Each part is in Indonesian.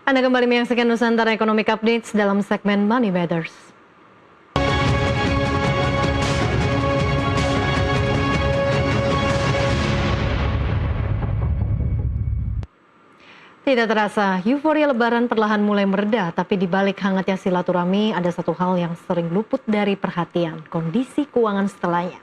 Anda kembali menyaksikan Nusantara Economic Updates dalam segmen Money Matters. Tidak terasa, euforia Lebaran perlahan mulai mereda, tapi di balik hangatnya silaturahmi ada satu hal yang sering luput dari perhatian, kondisi keuangan setelahnya.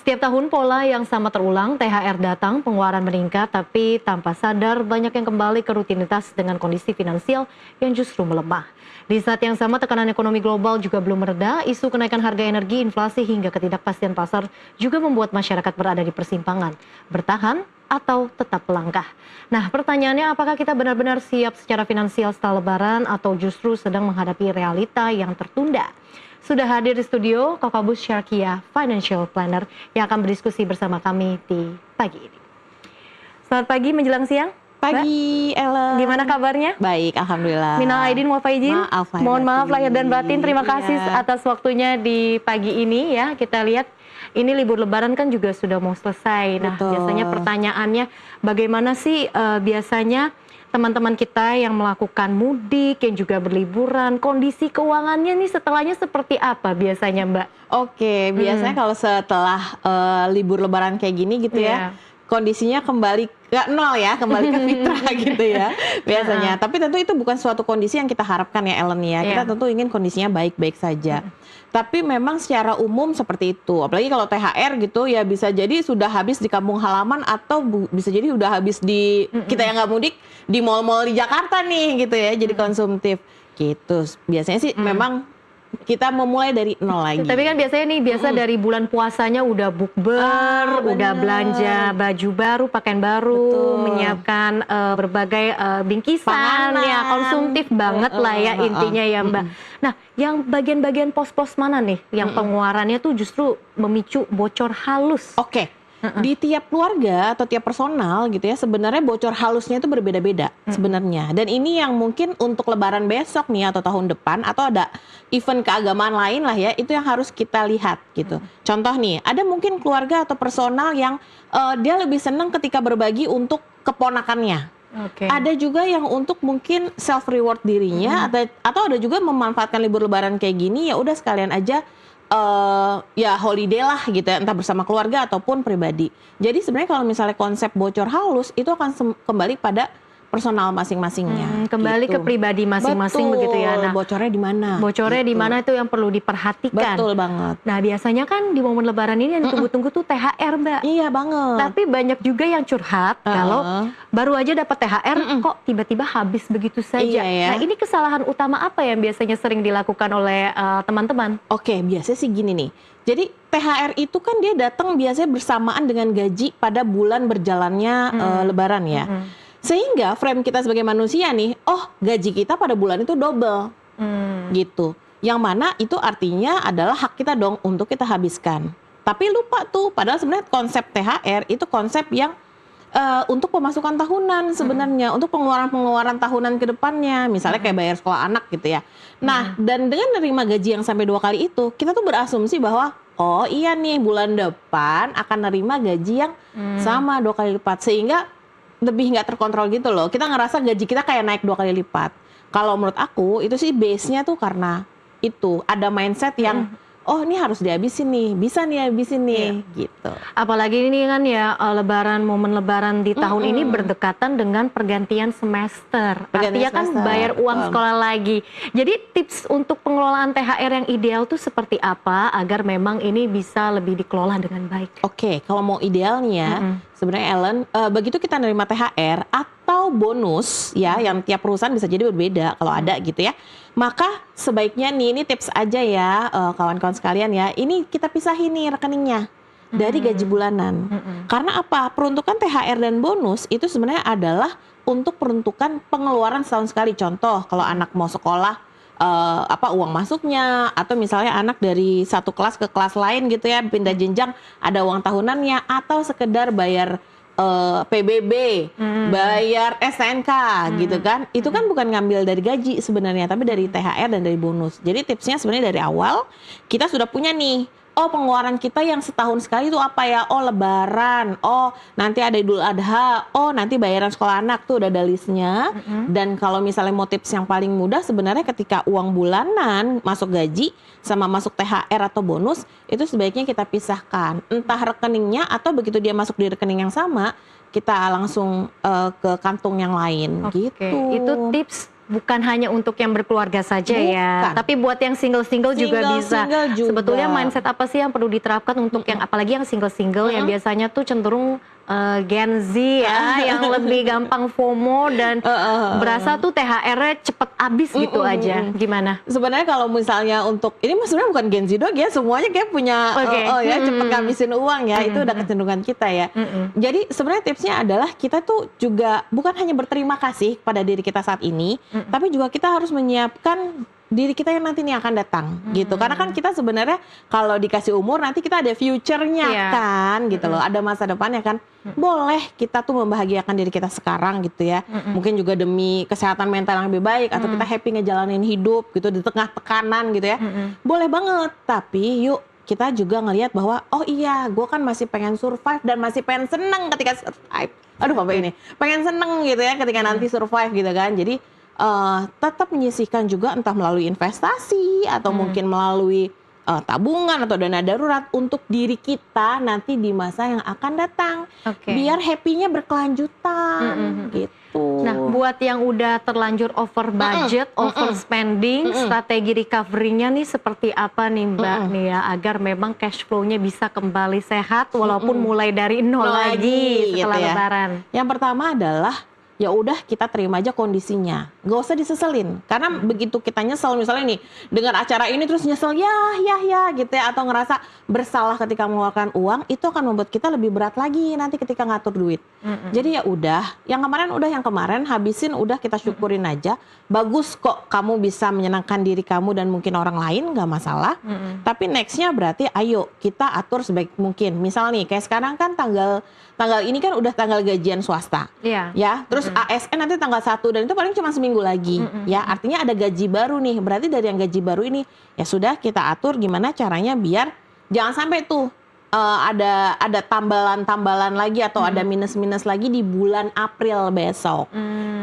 Setiap tahun pola yang sama terulang, THR datang, pengeluaran meningkat, tapi tanpa sadar banyak yang kembali ke rutinitas dengan kondisi finansial yang justru melemah. Di saat yang sama tekanan ekonomi global juga belum mereda, isu kenaikan harga energi, inflasi hingga ketidakpastian pasar juga membuat masyarakat berada di persimpangan, bertahan atau tetap melangkah. Nah, pertanyaannya apakah kita benar-benar siap secara finansial setelah Lebaran atau justru sedang menghadapi realita yang tertunda? Sudah hadir di studio Kokabus Syarkia Financial Planner yang akan berdiskusi bersama kami di pagi ini. Selamat pagi menjelang siang. Pagi, Ellen. Gimana kabarnya? Baik, alhamdulillah. Minal aidin wal faizin. Mohon maaf lahir dan batin. Terima kasih atas waktunya di pagi ini ya. Kita lihat ini libur Lebaran kan juga sudah mau selesai. Nah, Betul. biasanya pertanyaannya bagaimana sih biasanya teman-teman kita yang melakukan mudik, yang juga berliburan, kondisi keuangannya nih setelahnya seperti apa biasanya, Mbak? Oke, biasanya kalau setelah libur Lebaran kayak gini gitu ya, kondisinya kembali ke nol ya, kembali ke fitrah gitu ya biasanya. Tapi tentu itu bukan suatu kondisi yang kita harapkan ya, Ellen ya. Kita tentu ingin kondisinya baik-baik saja. Tapi memang secara umum seperti itu. Apalagi kalau THR gitu ya bisa jadi sudah habis di kampung halaman atau bisa jadi udah habis di kita yang nggak mudik di mal-mal di Jakarta nih gitu ya. Jadi konsumtif gitu. Biasanya sih memang kita memulai dari nol lagi. Tapi kan biasanya nih dari bulan puasanya udah bukber, udah belanja baju baru, pakaian baru, menyiapkan berbagai bingkisan, ya konsumtif banget lah ya intinya ya Mbak. Nah, yang bagian-bagian pos-pos mana nih yang pengeluarannya tuh justru memicu bocor halus? Oke. Di tiap keluarga atau tiap personal gitu ya sebenarnya bocor halusnya itu berbeda-beda sebenarnya. Dan ini yang mungkin untuk Lebaran besok nih atau tahun depan atau ada event keagamaan lain lah ya, itu yang harus kita lihat gitu. Contoh nih, ada mungkin keluarga atau personal yang dia lebih senang ketika berbagi untuk keponakannya. Ada juga yang untuk mungkin self reward dirinya atau ada juga memanfaatkan libur Lebaran kayak gini ya udah sekalian aja ya holiday lah gitu ya, entah bersama keluarga ataupun pribadi. Jadi sebenarnya kalau misalnya konsep bocor halus itu akan kembali pada personal masing-masingnya. Kembali gitu. ke pribadi masing-masing begitu ya. Nah, bocornya di mana? Bocornya di mana itu yang perlu diperhatikan. Betul banget. Nah, biasanya kan di momen Lebaran ini yang ditunggu-tunggu tuh THR, Mbak. Iya banget. Tapi banyak juga yang curhat kalau baru aja dapat THR kok tiba-tiba habis begitu saja. Nah, ini kesalahan utama apa yang biasanya sering dilakukan oleh teman-teman? Oke, biasanya sih gini nih. Jadi THR itu kan dia datang biasanya bersamaan dengan gaji pada bulan berjalannya Lebaran ya. Sehingga frame kita sebagai manusia nih, oh gaji kita pada bulan itu double gitu. Yang mana itu artinya adalah hak kita dong untuk kita habiskan. Tapi lupa tuh, padahal sebenarnya konsep THR itu konsep yang untuk pemasukan tahunan sebenarnya, untuk pengeluaran-pengeluaran tahunan ke depannya, misalnya kayak bayar sekolah anak gitu ya. Nah, dan dengan nerima gaji yang sampai 2 kali itu, kita tuh berasumsi bahwa oh iya nih bulan depan akan nerima gaji yang sama 2 kali lipat, sehingga lebih nggak terkontrol gitu loh. Kita ngerasa gaji kita kayak naik 2 kali lipat. Kalau menurut aku itu sih base-nya tuh karena itu ada mindset yang oh ini harus dihabisin nih, bisa nih habisin nih gitu. Apalagi ini kan ya momen Lebaran di tahun ini berdekatan dengan pergantian semester. Artinya kan bayar uang sekolah lagi. Jadi tips untuk pengelolaan THR yang ideal tuh seperti apa agar memang ini bisa lebih dikelola dengan baik? Oke, kalau mau idealnya sebenarnya Ellen, begitu kita nerima THR atau bonus ya, yang tiap perusahaan bisa jadi berbeda kalau ada gitu ya. Maka sebaiknya nih, ini tips aja ya kawan-kawan sekalian ya, ini kita pisahin nih rekeningnya dari gaji bulanan. Karena apa? Peruntukan THR dan bonus itu sebenarnya adalah untuk peruntukan pengeluaran setahun sekali. Contoh, kalau anak mau sekolah, uang masuknya, atau misalnya anak dari satu kelas ke kelas lain gitu ya, pindah jenjang, ada uang tahunannya, atau sekedar bayar PBB, bayar SNK gitu kan. Itu kan bukan ngambil dari gaji sebenarnya, tapi dari THR dan dari bonus. Jadi tipsnya sebenarnya dari awal kita sudah punya nih oh pengeluaran kita yang setahun sekali itu apa ya? Oh lebaran, oh nanti ada Idul Adha, oh nanti bayaran sekolah anak tuh udah ada listnya. Dan kalau misalnya mau tips yang paling mudah sebenarnya ketika uang bulanan masuk gaji sama masuk THR atau bonus itu sebaiknya kita pisahkan. Entah rekeningnya atau begitu dia masuk di rekening yang sama kita langsung ke kantung yang lain gitu. Itu tips bukan hanya untuk yang berkeluarga saja ya, tapi buat yang single juga bisa. Juga. Sebetulnya mindset apa sih yang perlu diterapkan untuk yang apalagi yang single yang biasanya tuh cenderung Gen Z ya, yang lebih gampang FOMO dan berasa tuh THR-nya cepet habis gitu aja. Gimana? Sebenarnya kalau misalnya untuk ini sebenarnya bukan Gen Z doang ya, semuanya kayak punya cepet ngabisin uang ya, itu udah kecenderungan kita ya. Jadi sebenarnya tipsnya adalah kita tuh juga bukan hanya berterima kasih pada diri kita saat ini, tapi juga kita harus menyiapkan diri kita yang nanti nih akan datang gitu. Karena kan kita sebenarnya kalau dikasih umur nanti kita ada future-nya kan gitu loh. Ada masa depannya kan. Boleh kita tuh membahagiakan diri kita sekarang gitu ya. Mungkin juga demi kesehatan mental yang lebih baik atau kita happy ngejalanin hidup gitu di tengah tekanan gitu ya. Boleh banget. Tapi yuk kita juga ngelihat bahwa oh iya gue kan masih pengen survive dan masih pengen seneng ketika survive. Aduh Bapak ini. Pengen seneng gitu ya ketika nanti survive gitu kan. Jadi tetap menyisihkan juga entah melalui investasi atau mungkin melalui tabungan atau dana darurat untuk diri kita nanti di masa yang akan datang. Biar happy-nya berkelanjutan gitu. Nah, buat yang udah terlanjur over budget, over spending, strategi recovery-nya nih seperti apa nih Mbak nih ya agar memang cash flow-nya bisa kembali sehat walaupun mulai dari nol lagi setelah gitu ya. Lebaran. Yang pertama adalah ya udah kita terima aja kondisinya, nggak usah diseselin. Karena begitu kita nyesel misalnya nih dengan acara ini terus nyesel ya gitu ya, atau ngerasa bersalah ketika mengeluarkan uang, itu akan membuat kita lebih berat lagi nanti ketika ngatur duit. Jadi ya udah, yang kemarin habisin, udah kita syukurin aja. Bagus kok kamu bisa menyenangkan diri kamu dan mungkin orang lain, nggak masalah. Tapi nextnya berarti ayo kita atur sebaik mungkin. Misal nih kayak sekarang kan tanggal ini kan udah tanggal gajian swasta, ya. Terus ASN nanti tanggal 1 dan itu paling cuma seminggu lagi, ya. Artinya ada gaji baru nih. Berarti dari yang gaji baru ini ya sudah kita atur gimana caranya biar jangan sampai tuh ada tambalan lagi atau ada minus lagi di bulan April besok,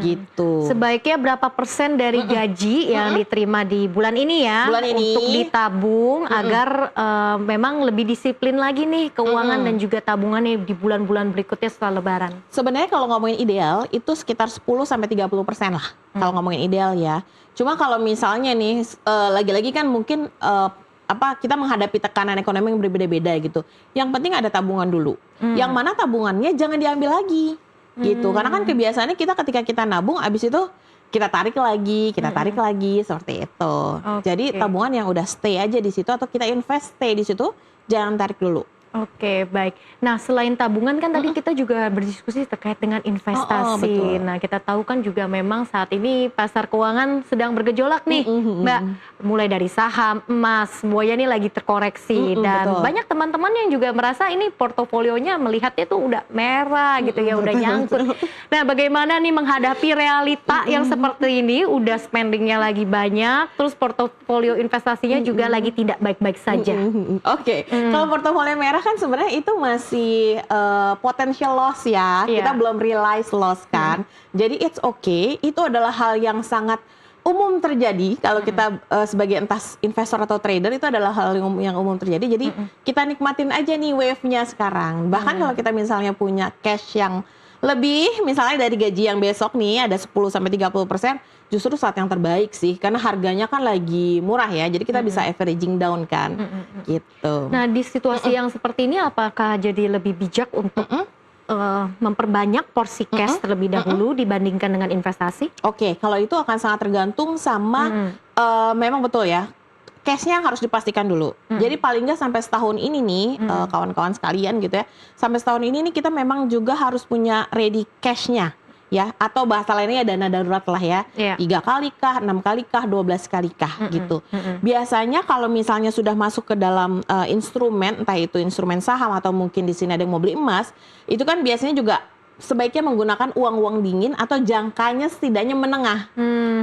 gitu. Sebaiknya berapa persen dari gaji yang diterima di bulan ini ya untuk ditabung agar memang lebih disiplin lagi nih keuangan dan juga tabungannya di bulan-bulan berikutnya setelah Lebaran. Sebenarnya kalau ngomongin ideal itu sekitar 10-30% lah kalau ngomongin ideal ya. Cuma kalau misalnya nih lagi-lagi kan mungkin kita menghadapi tekanan ekonomi yang berbeda-beda gitu. Yang penting ada tabungan dulu. Yang mana tabungannya jangan diambil lagi gitu. Karena kan kebiasaannya kita ketika kita nabung abis itu kita tarik lagi seperti itu. Jadi tabungan yang udah stay aja di situ atau kita stay di situ, jangan tarik dulu. Oke, baik. Nah, selain tabungan kan tadi kita juga berdiskusi terkait dengan investasi. Nah, kita tahu kan juga memang saat ini pasar keuangan sedang bergejolak nih, Mbak. Mulai dari saham, emas, semuanya ini lagi terkoreksi. Dan banyak teman-teman yang juga merasa ini portofolionya melihatnya tuh udah merah gitu ya, udah nyangkut. Nah, bagaimana nih menghadapi realita yang seperti ini, udah spendingnya lagi banyak, terus portofolio investasinya juga lagi tidak baik-baik saja. Kalau portofolio merah kan sebenarnya itu masih potential loss ya. Kita belum realize loss kan. Jadi it's okay. Itu adalah hal yang sangat umum terjadi kalau kita sebagai entah investor atau trader, itu adalah hal yang umum terjadi. Jadi kita nikmatin aja nih wave-nya sekarang. Bahkan kalau kita misalnya punya cash yang lebih, misalnya dari gaji yang besok nih ada 10-30%, justru saat yang terbaik sih, karena harganya kan lagi murah ya, jadi kita bisa averaging down kan, gitu. Nah, di situasi yang seperti ini apakah jadi lebih bijak untuk memperbanyak porsi cash terlebih dahulu dibandingkan dengan investasi? Kalau itu akan sangat tergantung sama, memang betul ya, cashnya harus dipastikan dulu. Jadi paling nggak sampai setahun ini nih, kawan-kawan sekalian gitu ya, sampai setahun ini nih kita memang juga harus punya ready cashnya. Ya, atau bahasa lainnya dana darurat lah ya, 3 kali kah, 6 kali kah, 12 kali kah gitu. Biasanya kalau misalnya sudah masuk ke dalam instrumen, entah itu instrumen saham atau mungkin di sini ada yang mau beli emas, itu kan biasanya juga sebaiknya menggunakan uang dingin atau jangkanya setidaknya menengah.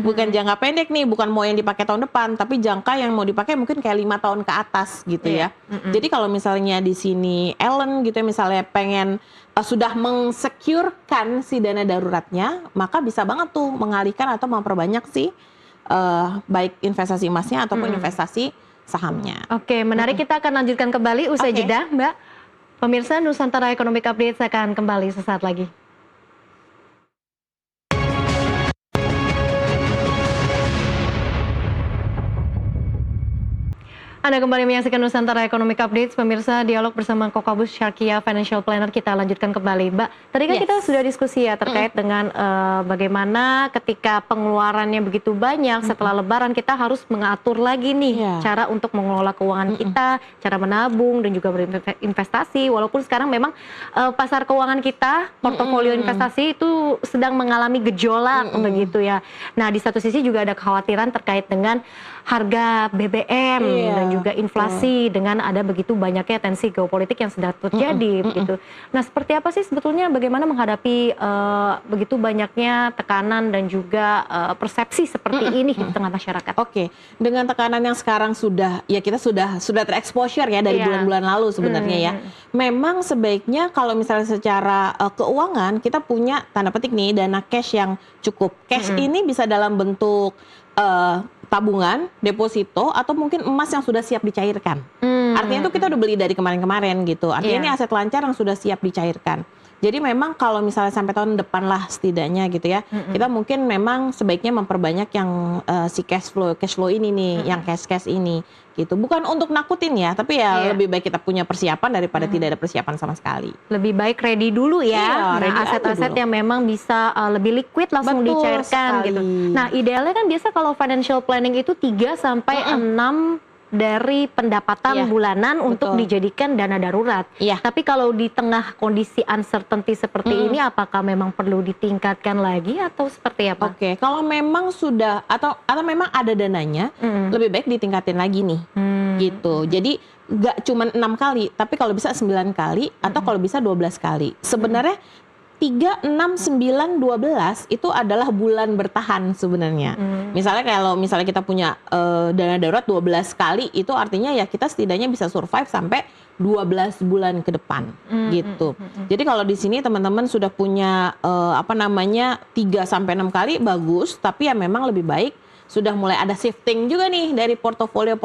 Bukan jangka pendek nih, bukan mau yang dipakai tahun depan, tapi jangka yang mau dipakai mungkin kayak 5 tahun ke atas gitu ya. Jadi kalau misalnya di sini Ellen gitu ya, misalnya pengen sudah mengsecurekan si dana daruratnya, maka bisa banget tuh mengalihkan atau memperbanyak si baik investasi emasnya ataupun investasi sahamnya. Oke, menarik. Kita akan lanjutkan kembali usai jeda, Mbak. Pemirsa, Nusantara Economic Update akan kembali sesaat lagi. Anda kembali menyaksikan Nusantara Economic Updates, pemirsa. Dialog bersama Kokabus Syarkia Financial Planner kita lanjutkan kembali. Mbak, tadi kan kita sudah diskusi ya terkait dengan bagaimana ketika pengeluarannya begitu banyak setelah Lebaran, kita harus mengatur lagi nih cara untuk mengelola keuangan kita, cara menabung dan juga berinvestasi. Walaupun sekarang memang pasar keuangan kita, portofolio investasi itu sedang mengalami gejolak begitu ya. Nah, di satu sisi juga ada kekhawatiran terkait dengan harga BBM dan juga inflasi dengan ada begitu banyaknya tensi geopolitik yang sedang terjadi begitu. Nah, seperti apa sih sebetulnya bagaimana menghadapi begitu banyaknya tekanan dan juga persepsi seperti ini di tengah masyarakat? Oke, dengan tekanan yang sekarang sudah ya kita sudah terexposure ya dari bulan-bulan lalu sebenarnya ya. Memang sebaiknya kalau misalnya secara keuangan kita punya tanda petik nih dana cash yang cukup. Cash ini bisa dalam bentuk tabungan, deposito, atau mungkin emas yang sudah siap dicairkan. Artinya itu kita udah beli dari kemarin-kemarin gitu. Artinya ini aset lancar yang sudah siap dicairkan. Jadi memang kalau misalnya sampai tahun depan lah setidaknya gitu ya, kita mungkin memang sebaiknya memperbanyak yang si cash flow ini nih, yang cash ini gitu. Bukan untuk nakutin ya, tapi ya lebih baik kita punya persiapan daripada tidak ada persiapan sama sekali. Lebih baik ready dulu ya, aset-aset yang memang bisa lebih liquid langsung dicairkan gitu. Nah, idealnya kan biasa kalau financial planning itu 3 sampai 6 dari pendapatan bulanan untuk dijadikan dana darurat. Tapi kalau di tengah kondisi uncertainty seperti ini, apakah memang perlu ditingkatkan lagi atau seperti apa? Oke, kalau memang sudah atau memang ada dananya, lebih baik ditingkatin lagi nih, gitu. Jadi nggak cuma 6 kali, tapi kalau bisa 9 kali atau kalau bisa 12 kali. Sebenarnya 3, 6, 9, 12 itu adalah bulan bertahan sebenarnya. Misalnya kalau kita punya dana darurat 12 kali, itu artinya ya kita setidaknya bisa survive sampai 12 bulan ke depan gitu. Jadi kalau di sini teman-teman sudah punya 3 sampai 6 kali bagus, tapi ya memang lebih baik sudah mulai ada shifting juga nih dari portofolio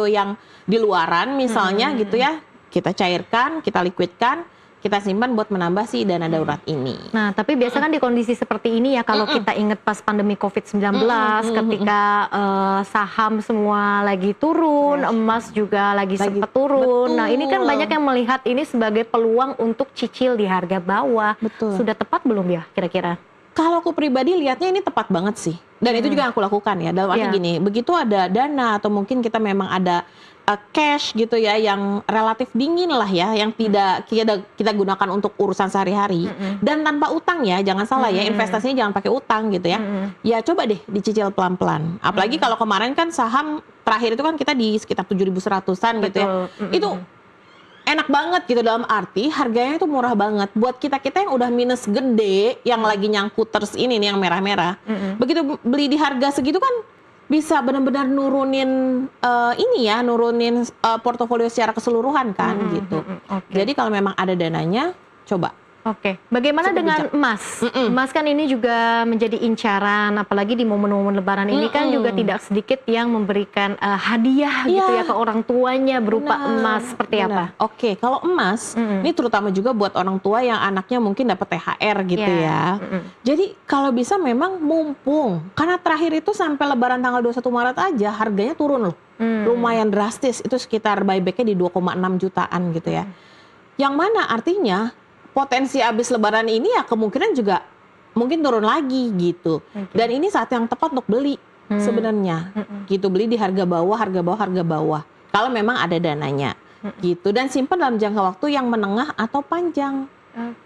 yang di luaran misalnya gitu ya. Kita cairkan, kita liquidkan, kita simpan buat menambah si dana darurat ini. Nah, tapi biasa kan di kondisi seperti ini ya, kalau kita ingat pas pandemi COVID-19, ketika saham semua lagi turun, emas juga lagi sempat turun. Nah, ini kan banyak yang melihat ini sebagai peluang untuk cicil di harga bawah. Sudah tepat belum ya kira-kira? Kalau aku pribadi lihatnya ini tepat banget sih. Dan itu juga yang aku lakukan ya. Dalam arti gini, begitu ada dana atau mungkin kita memang ada cash gitu ya yang relatif dingin lah ya, yang tidak kita gunakan untuk urusan sehari-hari dan tanpa utang ya, jangan salah ya, investasinya jangan pakai utang gitu ya. Ya coba deh dicicil pelan-pelan. Apalagi kalau kemarin kan saham terakhir itu kan kita di sekitar 7.100-an gitu ya. Itu enak banget gitu, dalam arti harganya itu murah banget buat kita yang udah minus gede, yang lagi nyangkut terus ini nih yang merah-merah. Begitu beli di harga segitu kan bisa benar-benar nurunin nurunin portofolio secara keseluruhan kan gitu. Jadi kalau memang ada dananya, coba. Bagaimana dengan emas? Emas kan ini juga menjadi incaran, apalagi di momen-momen Lebaran ini kan juga tidak sedikit yang memberikan hadiah gitu ya ke orang tuanya berupa emas. Seperti apa? Kalau emas, ini terutama juga buat orang tua yang anaknya mungkin dapat THR gitu ya. Jadi kalau bisa memang mumpung, karena terakhir itu sampai Lebaran tanggal 21 Maret aja harganya turun loh. Lumayan drastis, itu sekitar buybacknya di 2,6 jutaan gitu ya. Yang mana artinya potensi habis Lebaran ini ya kemungkinan juga mungkin turun lagi gitu. Dan ini saat yang tepat untuk beli sebenarnya. Gitu, beli di harga bawah. Kalau memang ada dananya. Gitu, dan simpan dalam jangka waktu yang menengah atau panjang.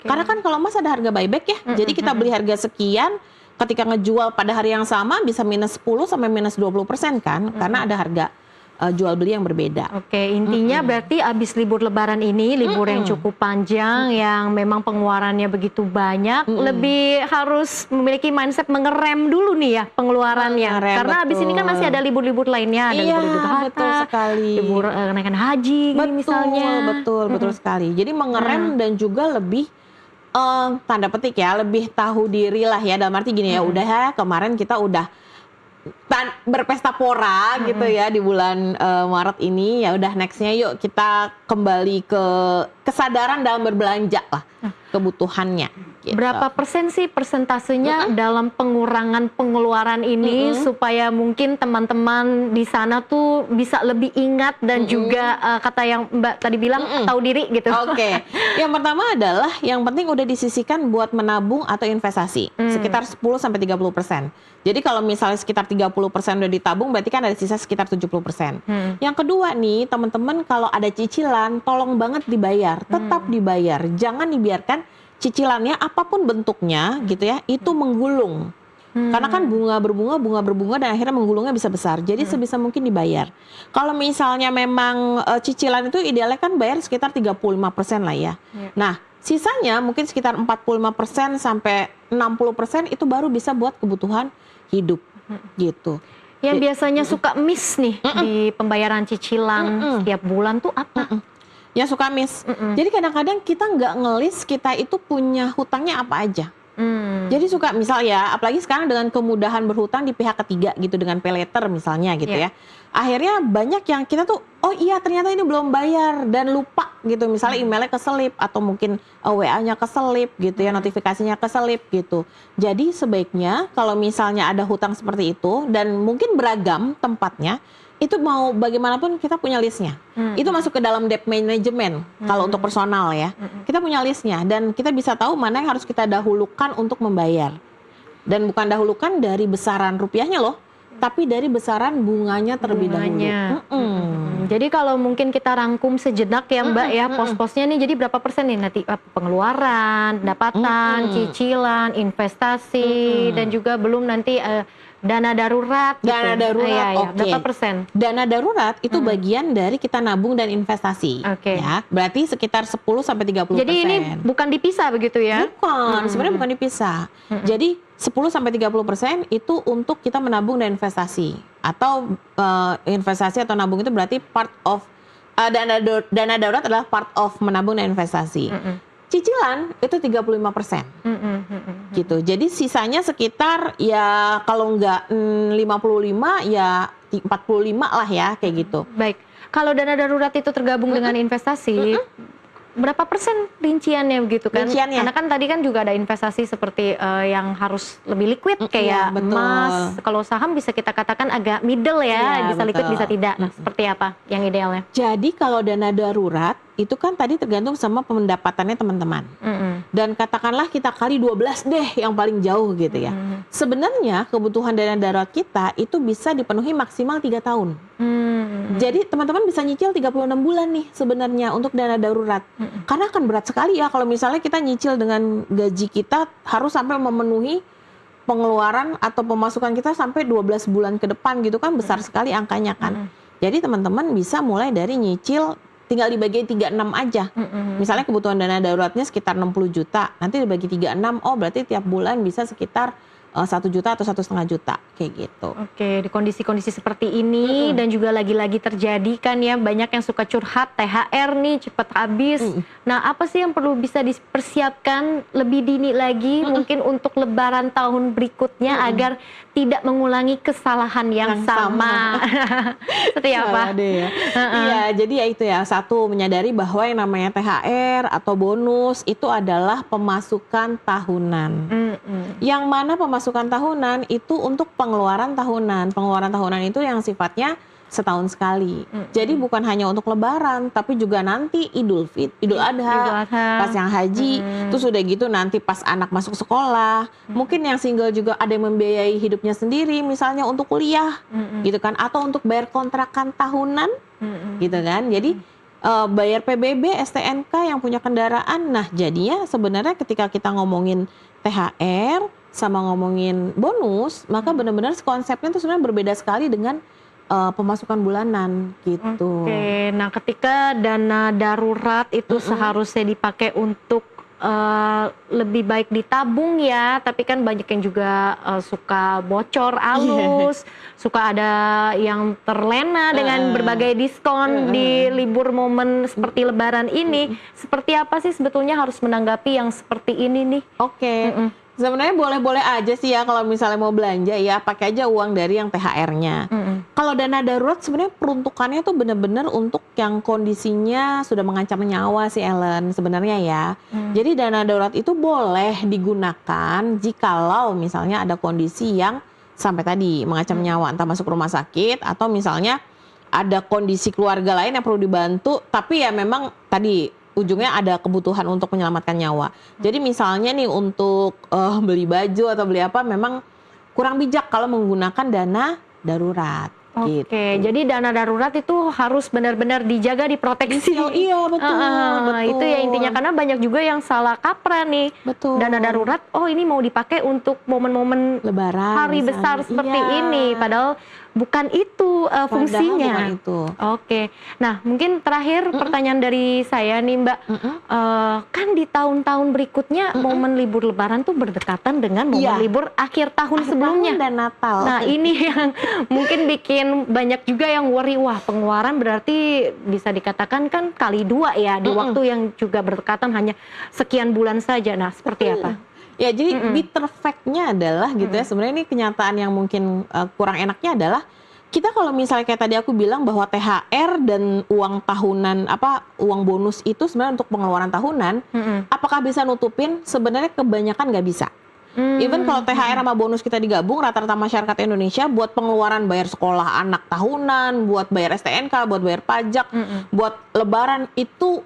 Karena kan kalau emas ada harga buyback ya. Jadi kita beli harga sekian, ketika ngejual pada hari yang sama bisa minus 10 sampai minus 20% kan, karena ada harga jual beli yang berbeda. Oke, intinya berarti abis libur Lebaran ini, libur yang cukup panjang, yang memang pengeluarannya begitu banyak, lebih harus memiliki mindset mengerem dulu nih ya pengeluarannya. Mengerem, Karena abis ini kan masih ada libur-libur lainnya, ada Iya, libur Idul betul Adha, sekali. libur kenaikan haji gini misalnya. Betul sekali. Jadi mengerem dan juga lebih tanda petik ya, lebih tahu diri lah ya. Dalam arti gini ya, udah ya kemarin kita udah berpesta pora gitu ya di bulan Maret ini, ya udah nextnya yuk kita kembali ke kesadaran dalam berbelanja lah, kebutuhannya. Gitu. Berapa persen sih persentasenya dalam pengurangan pengeluaran ini supaya mungkin teman-teman di sana tuh bisa lebih ingat dan juga kata yang Mbak tadi bilang tahu diri gitu. Oke. Yang pertama adalah yang penting udah disisihkan buat menabung atau investasi sekitar 10-30%. Jadi kalau misalnya sekitar 30% udah ditabung berarti kan ada sisa sekitar 70%. Yang kedua nih teman-teman, kalau ada cicilan tolong banget dibayar, tetap dibayar. Jangan dibiarkan cicilannya apapun bentuknya gitu ya, itu menggulung. Karena kan bunga berbunga dan akhirnya menggulungnya bisa besar. Jadi sebisa mungkin dibayar. Kalau misalnya memang cicilan itu idealnya kan bayar sekitar 35% lah ya. Nah, sisanya mungkin sekitar 45% sampai 60% itu baru bisa buat kebutuhan hidup gitu. Yang biasanya suka miss nih di pembayaran cicilan setiap bulan tuh apa? Ya suka miss. Jadi kadang-kadang kita nggak ngelis kita itu punya hutangnya apa aja. Jadi suka misal ya, apalagi sekarang dengan kemudahan berhutang di pihak ketiga gitu dengan pay later misalnya gitu ya. Akhirnya banyak yang kita tuh oh iya ternyata ini belum bayar dan lupa gitu. Misalnya emailnya keselip atau mungkin WA-nya keselip gitu ya, notifikasinya keselip gitu. Jadi sebaiknya kalau misalnya ada hutang seperti itu dan mungkin beragam tempatnya, itu mau bagaimanapun kita punya listnya. Itu masuk ke dalam debt management kalau untuk personal ya. Kita punya listnya dan kita bisa tahu mana yang harus kita dahulukan untuk membayar. Dan bukan dahulukan dari besaran rupiahnya loh, tapi dari besaran bunganya terlebih dahulu. Jadi kalau mungkin kita rangkum sejenak ya Mbak ya, pos-posnya nih jadi berapa persen nih nanti pengeluaran, pendapatan, cicilan, investasi dan juga belum nanti dana darurat gitu. Dana darurat, oke. Berapa persen? Dana darurat itu bagian dari kita nabung dan investasi. Ya, berarti sekitar 10-30%. Jadi ini bukan dipisah begitu ya? Bukan, sebenarnya bukan dipisah. Jadi 10-30% itu untuk kita menabung dan investasi. Atau investasi atau nabung itu berarti part of dana darurat adalah part of menabung dan investasi. Cicilan itu 35%. Gitu. Jadi sisanya sekitar ya kalau nggak 55 ya 45 lah ya kayak gitu. Baik. Kalau dana darurat itu tergabung dengan investasi, berapa persen rinciannya begitu kan? Rinciannya. Karena kan tadi kan juga ada investasi seperti yang harus lebih liquid kayak emas. Kalau saham bisa kita katakan agak middle ya, bisa liquid bisa tidak. Nah, seperti apa yang idealnya? Jadi kalau dana darurat itu kan tadi tergantung sama pendapatannya teman-teman. Dan katakanlah kita kali 12 deh yang paling jauh gitu ya. Sebenarnya kebutuhan dana darurat kita itu bisa dipenuhi maksimal 3 tahun. Jadi teman-teman bisa nyicil 36 bulan nih sebenarnya untuk dana darurat. Karena akan berat sekali ya kalau misalnya kita nyicil dengan gaji kita harus sampai memenuhi pengeluaran atau pemasukan kita sampai 12 bulan ke depan gitu kan, besar sekali angkanya kan. Jadi teman-teman bisa mulai dari nyicil tinggal dibagi 36 aja. Misalnya kebutuhan dana daruratnya sekitar 60 juta, nanti dibagi 36, oh berarti tiap bulan bisa sekitar 1 juta atau 1,5 juta kayak gitu. Oke, di kondisi-kondisi seperti ini dan juga lagi-lagi terjadi kan ya banyak yang suka curhat THR nih cepet habis. Nah, apa sih yang perlu bisa dipersiapkan lebih dini lagi mungkin untuk Lebaran tahun berikutnya agar tidak mengulangi kesalahan yang sama. Seperti apa? Iya, jadi ya itu ya, satu menyadari bahwa yang namanya THR atau bonus itu adalah pemasukan tahunan. Yang mana pemasukan tahunan itu untuk pengeluaran tahunan. Pengeluaran tahunan itu yang sifatnya setahun sekali. Jadi bukan hanya untuk Lebaran, tapi juga nanti Idul Adha, pas yang haji, terus udah gitu nanti pas anak masuk sekolah, mungkin yang single juga ada yang membiayai hidupnya sendiri, misalnya untuk kuliah, gitu kan, atau untuk bayar kontrakan tahunan, gitu kan. Jadi bayar PBB, STNK yang punya kendaraan. Nah, jadinya sebenarnya ketika kita ngomongin THR sama ngomongin bonus, maka benar-benar konsepnya itu sebenarnya berbeda sekali dengan pemasukan bulanan gitu. Oke, nah ketika dana darurat itu seharusnya dipakai untuk lebih baik ditabung ya, tapi kan banyak yang juga suka bocor alus, suka ada yang terlena dengan berbagai diskon di libur momen seperti Lebaran ini. Seperti apa sih sebetulnya harus menanggapi yang seperti ini nih? Oke. Sebenarnya boleh-boleh aja sih ya kalau misalnya mau belanja ya pakai aja uang dari yang THR-nya. Kalau dana darurat sebenarnya peruntukannya tuh benar-benar untuk yang kondisinya sudah mengancam nyawa sih Ellen sebenarnya ya. Jadi dana darurat itu boleh digunakan jikalau misalnya ada kondisi yang sampai tadi mengancam nyawa, entah masuk rumah sakit atau misalnya ada kondisi keluarga lain yang perlu dibantu tapi ya memang tadi ujungnya ada kebutuhan untuk menyelamatkan nyawa. Jadi misalnya nih untuk beli baju atau beli apa memang kurang bijak kalau menggunakan dana darurat. Oke, Gitu. jadi dana darurat itu harus benar-benar dijaga, diproteksi. Iya betul, betul. Itu ya intinya, karena banyak juga yang salah kaprah nih. Betul. Dana darurat, oh ini mau dipakai untuk momen-momen Lebaran hari misalnya. besar seperti Iya. ini, padahal bukan itu fungsinya. Padahal bukan itu. Oke, nah mungkin terakhir pertanyaan dari saya nih Mbak, kan di tahun-tahun berikutnya momen libur Lebaran tuh berdekatan dengan momen Iya. libur akhir tahun Akhir sebelumnya. tahun dan Natal. Nah ini yang mungkin bikin banyak juga yang worry, wah pengeluaran berarti bisa dikatakan kan kali dua ya di waktu yang juga berdekatan hanya sekian bulan saja. Nah seperti apa? Ya jadi bitter fact-nya adalah gitu ya, sebenarnya ini kenyataan yang mungkin kurang enaknya adalah kita kalau misalnya kayak tadi aku bilang bahwa THR dan uang tahunan uang bonus itu sebenarnya untuk pengeluaran tahunan, apakah bisa nutupin? Sebenarnya kebanyakan nggak bisa. Even kalau THR sama bonus kita digabung, rata-rata masyarakat Indonesia buat pengeluaran bayar sekolah anak tahunan, buat bayar STNK, buat bayar pajak, buat lebaran itu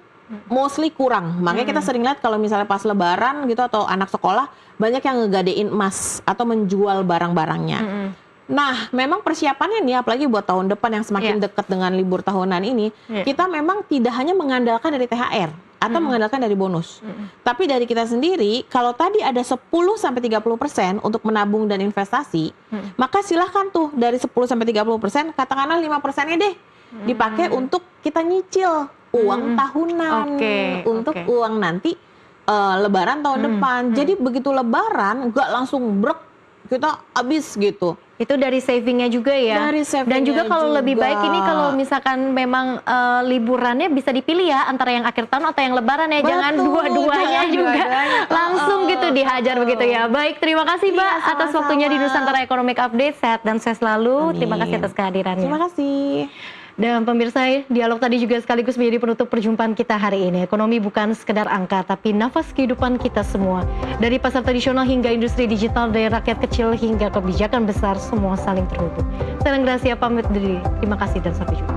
mostly kurang. Makanya kita sering lihat kalau misalnya pas lebaran gitu atau anak sekolah banyak yang ngegadein emas atau menjual barang-barangnya. Nah, memang persiapannya nih apalagi buat tahun depan yang semakin dekat dengan libur tahunan ini, kita memang tidak hanya mengandalkan dari THR atau mengandalkan dari bonus. Tapi dari kita sendiri, kalau tadi ada 10-30% untuk menabung dan investasi, maka silahkan tuh dari 10-30%, katakanlah 5%-nya deh dipakai untuk kita nyicil uang tahunan untuk uang nanti lebaran tahun depan. Jadi begitu lebaran nggak langsung brek kita habis gitu. Itu dari savingnya juga ya. Dari savingnya Dan juga kalau juga. lebih baik ini kalau misalkan memang liburannya bisa dipilih ya antara yang akhir tahun atau yang lebaran ya. Jangan Betul, dua-duanya jangan juga dua-duanya. langsung gitu dihajar begitu ya. Baik, terima kasih Mbak atas sama-sama. waktunya di Nusantara Economic Update. Sehat dan sukses selalu. Amin. Terima kasih atas kehadirannya. Terima kasih. Dan pemirsa, dialog tadi juga sekaligus menjadi penutup perjumpaan kita hari ini. Ekonomi bukan sekedar angka, tapi nafas kehidupan kita semua. Dari pasar tradisional hingga industri digital, dari rakyat kecil hingga kebijakan besar, semua saling terhubung. Saya Gracia pamit diri. Terima kasih dan sampai jumpa.